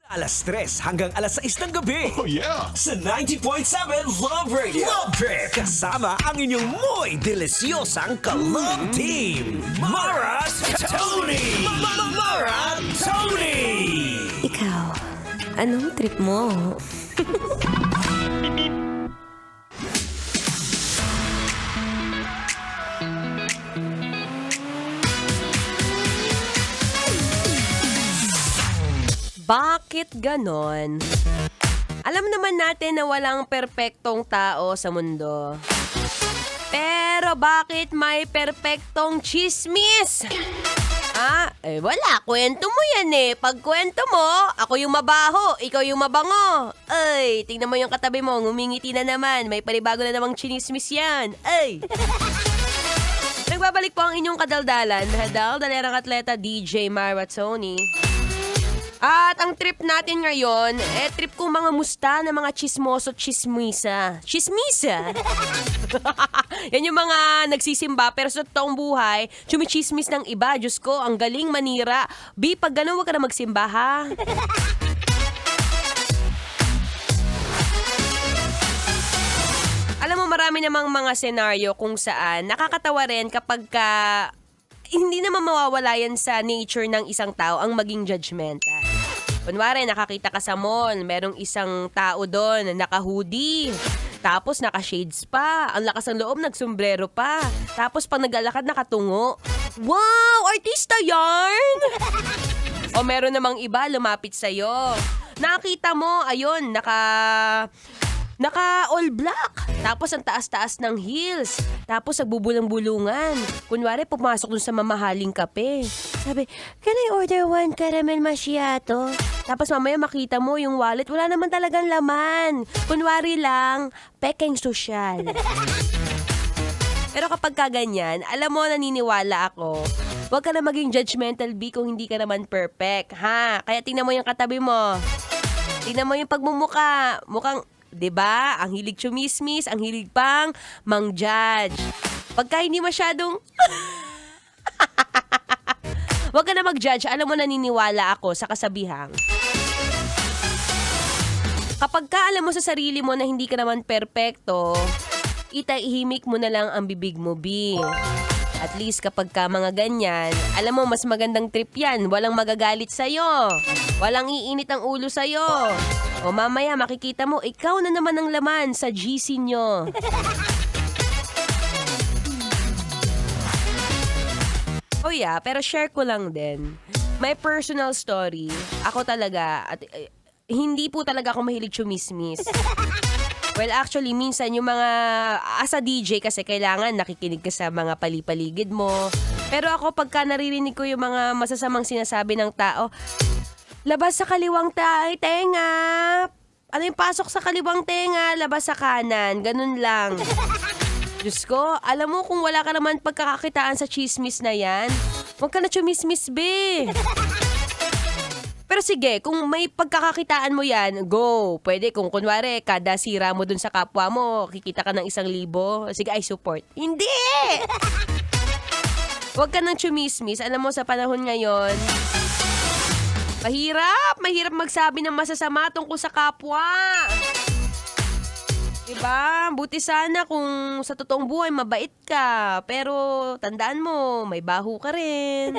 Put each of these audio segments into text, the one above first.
Alas 3 hanggang alas 6 ng gabi. Oh yeah! Sa 90.7 Love Radio. Love Trip. Kasama ang inyong muy delisyosang ka-love team. Mara Tony! Mara Tony! Ikaw, anong trip mo? Bakit ganon? Alam naman natin na walang perpektong tao sa mundo. Pero bakit may perpektong chismis? Wala. Kwento mo yan eh. Pag kwento mo, ako yung mabaho, ikaw yung mabango. Ay, tingnan mo yung katabi mo, ngumingiti na naman. May panibago na namang chinismis yan. Ay! Nagbabalik po ang inyong kadaldalan, dalerang atleta DJ Mara Tony. At ang trip natin ngayon, trip kong mga musta na mga chismoso chismisa. Chismisa? Yan yung mga nagsisimba pero sa totoong buhay, chumichismis ng iba. Diyos ko, ang galing manira. B, pag gano'n, huwag ka na magsimba, ha? Alam mo, marami namang mga senaryo kung saan nakakatawa rin kapag hindi naman mawawala yan sa nature ng isang tao ang maging judgmental. Kunwari, nakakita ka sa mall, merong isang tao doon, naka-hoodie, tapos naka-shades pa, ang lakas ng loob, nagsombrero pa, tapos pag naglalakad, nakatungo. Wow! Artista yarn! O meron namang iba, lumapit sa'yo. Nakita mo, ayun, naka all black. Tapos ang taas-taas ng heels. Tapos nagbubulang-bulungan. Kunwari, pumasok dun sa mamahaling kape. Sabi, can I order one caramel macchiato? Tapos mamaya makita mo yung wallet, wala naman talagang laman. Kunwari lang, pekeng sosyal. Pero kapag kaganyan, alam mo, naniniwala ako, huwag ka na maging judgmental, B, kung hindi ka naman perfect, ha? Kaya tingnan mo yung katabi mo. Tingnan mo yung pagmumuka. Mukhang, 'di ba? Ang hilig chumismis, ang hilig pang mang-judge. Pagka hindi masyadong wag ka na mag-judge. Alam mo, naniniwala ako sa kasabihang, kapag ka alam mo sa sarili mo na hindi ka naman perpekto, itahimik mo na lang ang bibig mo, B. At least kapag ka mga ganyan, alam mo, mas magandang trip yan. Walang magagalit sa'yo. Walang iinit ang ulo sa'yo. O mamaya makikita mo, ikaw na naman ang laman sa GC nyo. Oh yeah, pero share ko lang din. My personal story, ako talaga, at hindi po talaga ako mahilig chumismis. Well, actually, minsan yung mga, as a DJ kasi kailangan nakikinig ka sa mga palipaligid mo. Pero ako, pagka naririnig ko yung mga masasamang sinasabi ng tao, labas sa kaliwang tenga. Ano yung pasok sa kaliwang tenga? Labas sa kanan. Ganun lang. Diyos ko, alam mo kung wala ka naman pagkakakitaan sa chismis na yan, huwag ka na chumismis, be. Pero sige, kung may pagkakakitaan mo yan, go. Pwede kung kunwari, kada sira mo dun sa kapwa mo, kikita ka ng 1,000. Sige, I support. Hindi! Huwag ka nang chumismis. Alam mo, sa panahon ngayon, mahirap magsabi ng masasama tungkol sa kapwa. Diba? Buti sana kung sa totoong buhay mabait ka. Pero tandaan mo, may baho ka rin.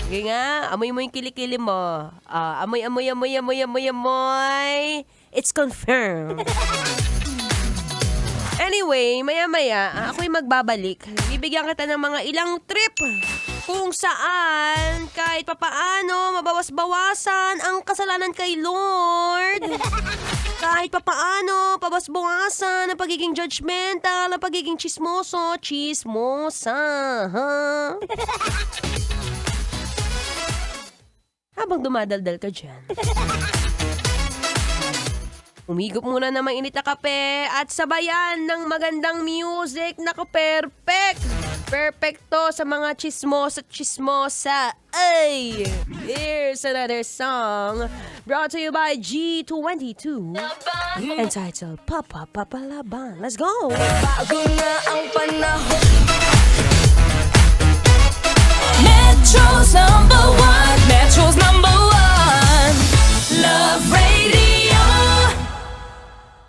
Sige nga, amoy mo yung kilikili mo. Amoy. It's confirmed. Anyway, maya-maya, ako'y magbabalik. Bibigyan kita ng mga ilang trip kung saan kahit papaano mabawas-bawasan ang kasalanan kay Lord. Kahit papaano pabawas-bawasan ang pagiging judgmental, ang pagiging chismosa, ha? Habang dumadaldal ka dyan, umigop muna ng mainit na kape at sabayan ng magandang music. Naku, perfect! Perfecto sa mga chismosa. Ay! Here's another song brought to you by G22 entitled Papa Laban. Let's go! Bago na ang panahon. Metro's number one. Metro's number one.